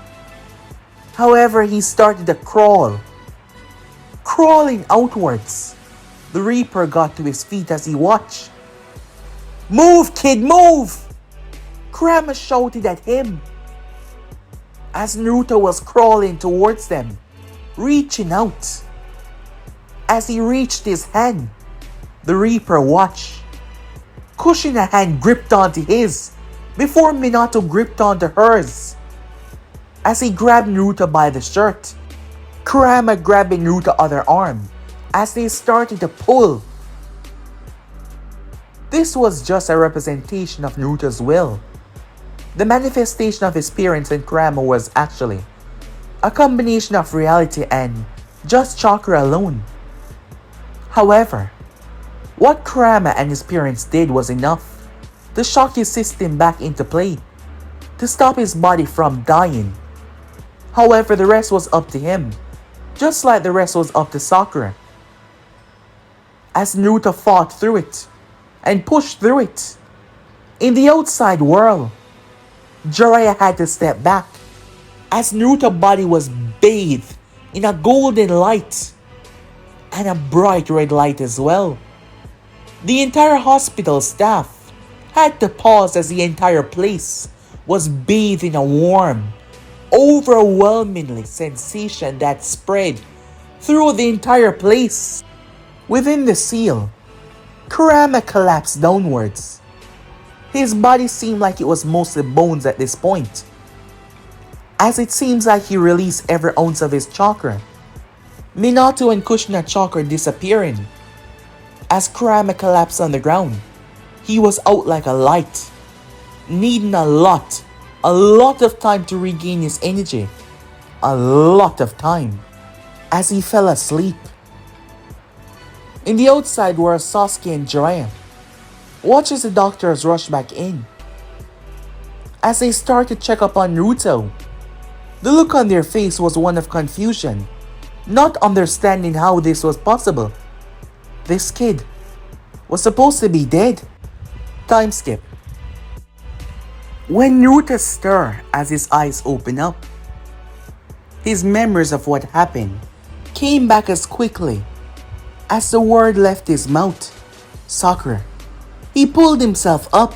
However, he started to crawl. Crawling outwards. The Reaper got to his feet as he watched. Move, kid, move! Kurama shouted at him. As Naruto was crawling towards them, reaching out. As he reached his hand, the Reaper watched. Kushina's hand gripped onto his, before Minato gripped onto hers as he grabbed Naruto by the shirt. Kurama grabbing Naruto's other arm as they started to pull. This was just a representation of Naruto's will. The manifestation of his parents and Kurama was actually a combination of reality and just chakra alone. However, what Kurama and his parents did was enough to shock his system back into play, to stop his body from dying. However, the rest was up to him, just like the rest was up to Sakura. As Naruto fought through it and pushed through it, in the outside world, Jiraiya had to step back as Naruto's body was bathed in a golden light and a bright red light as well. The entire hospital staff had to pause as the entire place was bathed in a warm, overwhelmingly sensation that spread through the entire place. Within the seal, Kurama collapsed downwards. His body seemed like it was mostly bones at this point, as it seems like he released every ounce of his chakra. Minato and Kushina chakra disappearing. As Kurama collapsed on the ground, he was out like a light, needing a lot of time to regain his energy. A lot of time, as he fell asleep. In the outside were Sasuke and Jiraiya. Watch as the doctors rush back in, as they start to check up on Naruto. The look on their face was one of confusion, not understanding how this was possible. This kid was supposed to be dead. Time skip. When Naruto stirred as his eyes opened up, his memories of what happened came back as quickly as the word left his mouth. Sakura. He pulled himself up.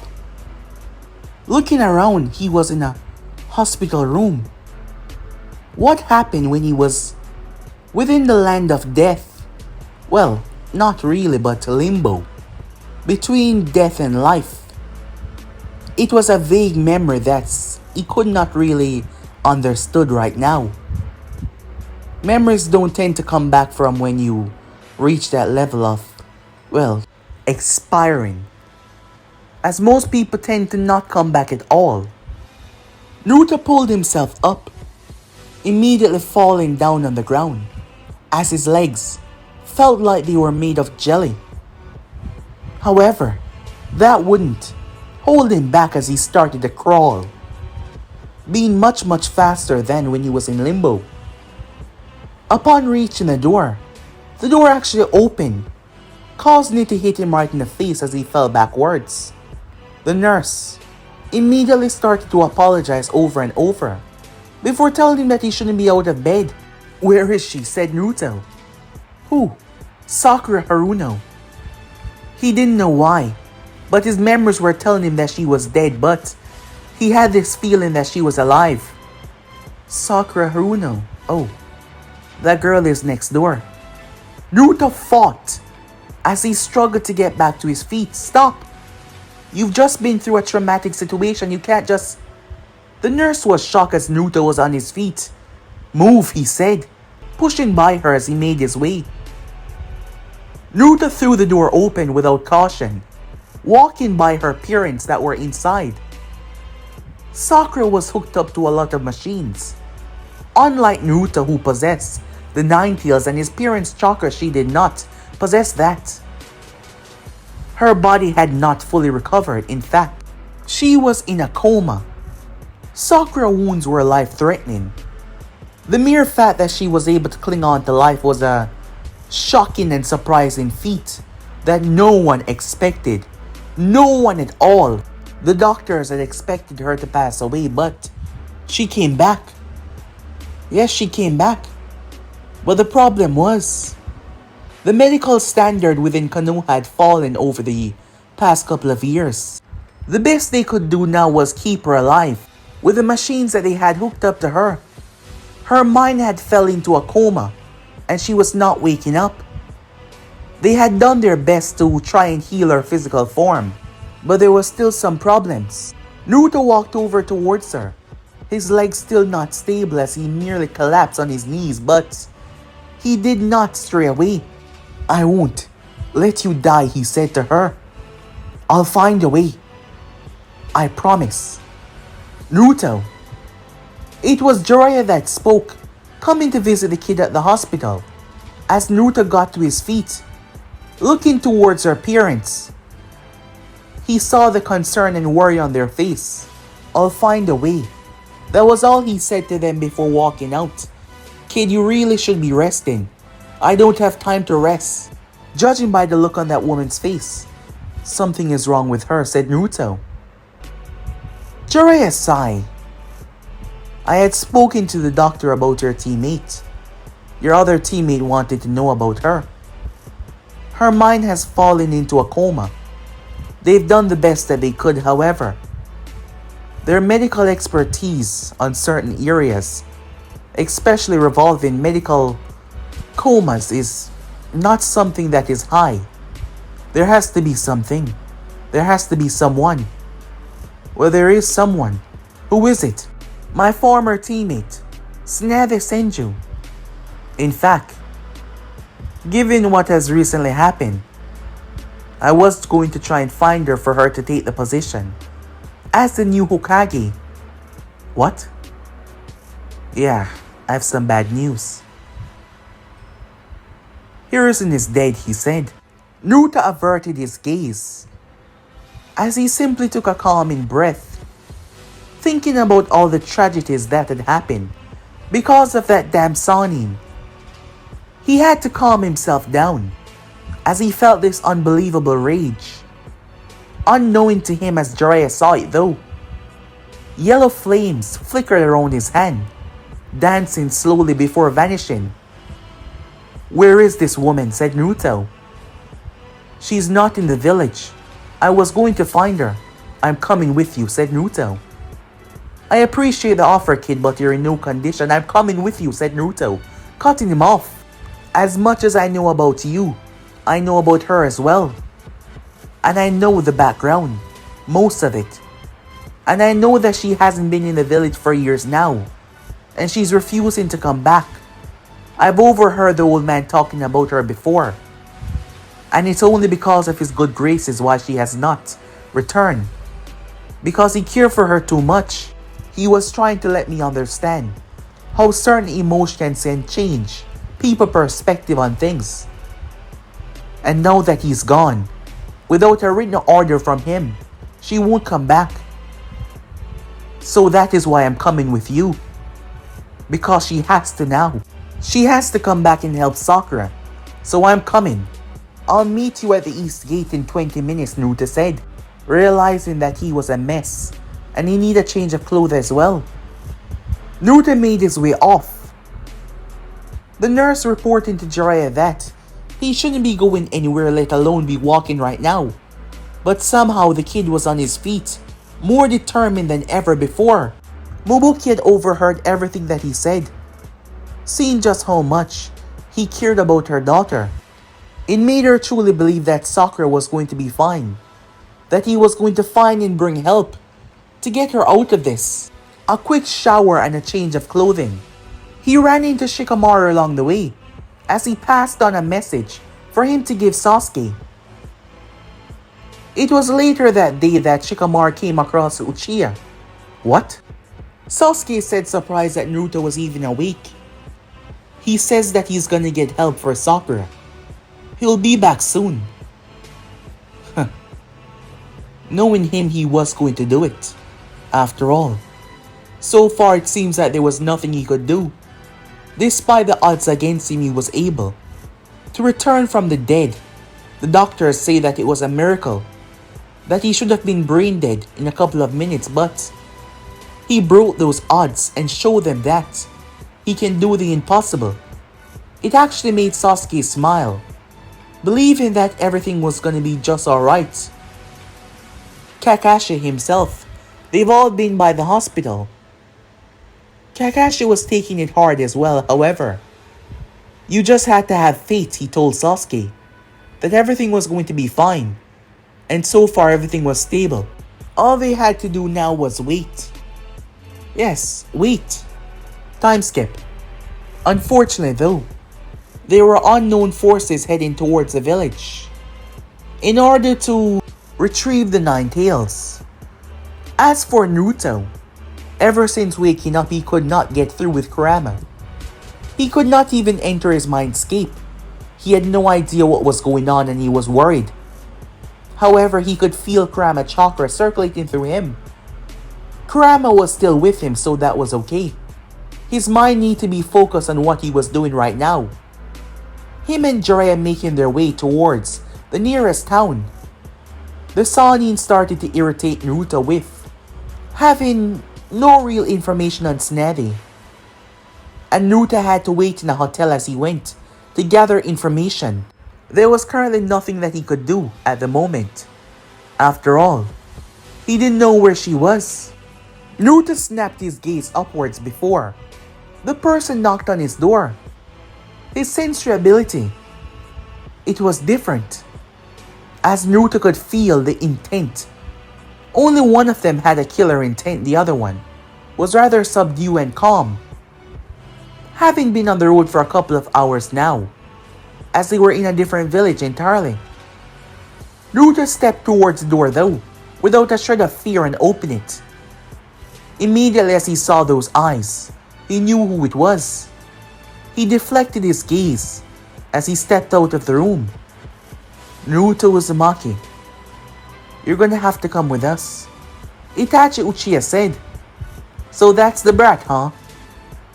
Looking around, he was in a hospital room. What happened when he was within the land of death? Well, not really, but limbo. Between death and life. It was a vague memory that he could not really understood right now. Memories don't tend to come back from when you reach that level of, well, expiring, as most people tend to not come back at all. Naruto pulled himself up, immediately falling down on the ground, as his legs felt like they were made of jelly. However, that wouldn't hold him back as he started to crawl, being much faster than when he was in limbo. Upon reaching the door actually opened, causing it to hit him right in the face as he fell backwards. The nurse immediately started to apologize over and over, before telling him that he shouldn't be out of bed. Where is she? Said Naruto. Who? Sakura Haruno. He didn't know why, but his memories were telling him that she was dead, but he had this feeling that she was alive. Sakura Haruno. Oh, that girl is next door. Naruto fought as he struggled to get back to his feet. Stop! You've just been through a traumatic situation. You can't just... The nurse was shocked as Naruto was on his feet. Move, he said, pushing by her as he made his way. Naruto threw the door open without caution, walking by her parents that were inside. Sakura was hooked up to a lot of machines. Unlike Naruto, who possessed the Nine Tails and his parents' chakra, she did not possess that. Her body had not fully recovered. In fact, she was in a coma. Sakura's wounds were life-threatening. The mere fact that she was able to cling on to life was a shocking and surprising feat that no one expected. No one at all. The doctors had expected her to pass away, but she came back. Yes, she came back. But the problem was, the medical standard within Konoha had fallen over the past couple of years. The best they could do now was keep her alive with the machines that they had hooked up to her. Her mind had fell into a coma and she was not waking up. They had done their best to try and heal her physical form, but there were still some problems. Naruto walked over towards her, his legs still not stable as he nearly collapsed on his knees, but he did not stray away. "I won't let you die," he said to her. "I'll find a way. I promise." "Naruto." It was Jiraiya that spoke, coming to visit the kid at the hospital. As Naruto got to his feet, looking towards her parents, he saw the concern and worry on their face. "I'll find a way." That was all he said to them before walking out. "Kid, you really should be resting. I don't have time to rest." Judging by the look on that woman's face, something is wrong with her, said Naruto. Jiraiya sighed. "I had spoken to the doctor about your teammate. Your other teammate wanted to know about her. Her mind has fallen into a coma. They've done the best that they could, however. Their medical expertise on certain areas, especially revolving medical comas, is not something that is high. There has to be something. There has to be someone. Well, there is someone. Who is it?" "My former teammate, Tsunade Senju. In fact, given what has recently happened, I was going to try and find her for her to take the position as the new Hokage." "What?" "Yeah, I have some bad news. Hiruzen is dead," he said. Naruto averted his gaze as he simply took a calming breath, thinking about all the tragedies that had happened because of that damn Sannin. He had to calm himself down as he felt this unbelievable rage. Unknowing to him as Jiraiya saw it though, yellow flames flickered around his hand, dancing slowly before vanishing. "Where is this woman?" said Naruto. "She's not in the village. I was going to find her. I'm coming with you," said Naruto. "I appreciate the offer, kid, but you're in no condition." "I'm coming with you," said Naruto, cutting him off. "As much as I know about you, I know about her as well. And I know the background, most of it. And I know that she hasn't been in the village for years now, and she's refusing to come back. I've overheard the old man talking about her before, and it's only because of his good graces why she has not returned. Because he cared for her too much. He was trying to let me understand how certain emotions can change people's perspective on things. And now that he's gone, without a written order from him, she won't come back. So that is why I'm coming with you. Because she has to now. She has to come back and help Sakura. So I'm coming. I'll meet you at the East Gate in 20 minutes, Naruto said, realizing that he was a mess and he needed a change of clothes as well. Naruto made his way off. The nurse reporting to Jiraiya that he shouldn't be going anywhere, let alone be walking right now. But somehow the kid was on his feet, more determined than ever before. Momoki had overheard everything that he said, seeing just how much he cared about her daughter. It made her truly believe that Sakura was going to be fine, that he was going to find and bring help to get her out of this. A quick shower and a change of clothing. He ran into Shikamaru along the way as he passed on a message for him to give Sasuke. It was later that day that Shikamaru came across Uchiha. "What?" Sasuke said, surprised that Naruto was even awake. "He says that he's gonna get help for Sakura. He'll be back soon." Knowing him, he was going to do it. After all, so far it seems that there was nothing he could do. Despite the odds against him, he was able to return from the dead. The doctors say that it was a miracle, that he should have been brain dead in a couple of minutes, but he broke those odds and showed them that he can do the impossible. It actually made Sasuke smile, believing that everything was gonna be just alright. Kakashi himself, they've all been by the hospital. Kakashi was taking it hard as well, however. You just had to have faith, he told Sasuke, that everything was going to be fine. And so far everything was stable. All they had to do now was wait. Yes, wait. Time skip. Unfortunately though, there were unknown forces heading towards the village in order to retrieve the Nine Tails. As for Naruto, ever since waking up he could not get through with Kurama. He could not even enter his mindscape. He had no idea what was going on and he was worried. However, he could feel Kurama chakra circulating through him. Kurama was still with him, so that was okay. His mind needed to be focused on what he was doing right now. Him and Jiraiya making their way towards the nearest town. The Sannin started to irritate Naruto with having no real information on Tsunade. And Naruto had to wait in a hotel as he went to gather information. There was currently nothing that he could do at the moment. After all, he didn't know where she was. Naruto snapped his gaze upwards before the person knocked on his door. His sensory ability, it was different, as Naruto could feel the intent. Only one of them had a killer intent, the other one was rather subdued and calm. Having been on the road for a couple of hours now, as they were in a different village entirely, Naruto stepped towards the door though, without a shred of fear, and opened it. Immediately as he saw those eyes, he knew who it was. He deflected his gaze as he stepped out of the room. Naruto Uzumaki, you're gonna have to come with us, Itachi Uchiha said. So that's the brat, huh?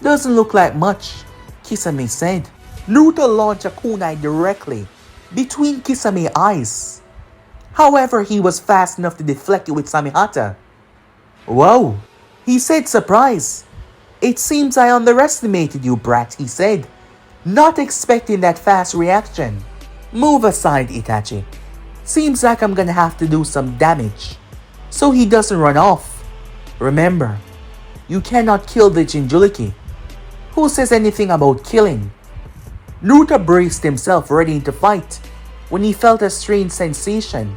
Doesn't look like much, Kisame said. Naruto launched a kunai directly between Kisame's eyes. However, he was fast enough to deflect it with Samihata. Whoa, he said, surprised. It seems I underestimated you, brat, he said, not expecting that fast reaction. Move aside, Itachi. Seems like I'm gonna have to do some damage so he doesn't run off. Remember, you cannot kill the Jinchuriki. Who says anything about killing? Naruto braced himself ready to fight when he felt a strange sensation,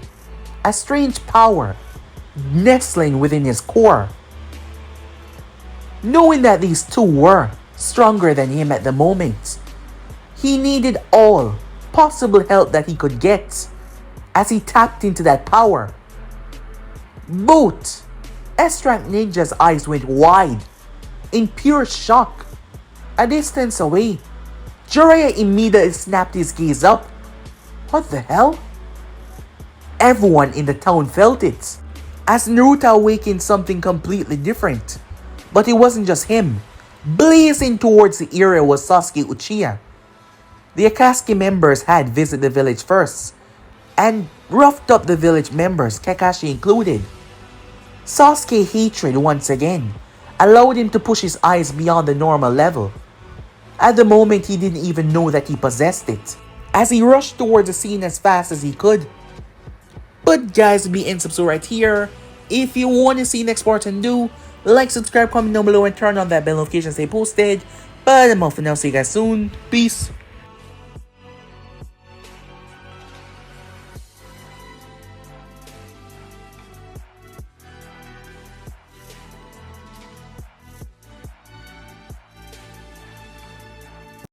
a strange power nestling within his core. Knowing that these two were stronger than him at the moment, he needed all possible help that he could get as he tapped into that power. Both S-Rank Ninja's eyes went wide in pure shock. A distance away, Jiraiya immediately snapped his gaze up. What the hell? Everyone in the town felt it, as Naruto awakened something completely different. But it wasn't just him. Blazing towards the area was Sasuke Uchiha. The Akatsuki members had visited the village first and roughed up the village members, Kakashi included. Sasuke's hatred once again allowed him to push his eyes beyond the normal level. At the moment, he didn't even know that he possessed it, as he rushed towards the scene as fast as he could. But guys, be in subscribe right here. If you want to see next part and do, like, subscribe, comment down below, and turn on that bell notification to stay posted. But I'm off for now, see you guys soon. Peace.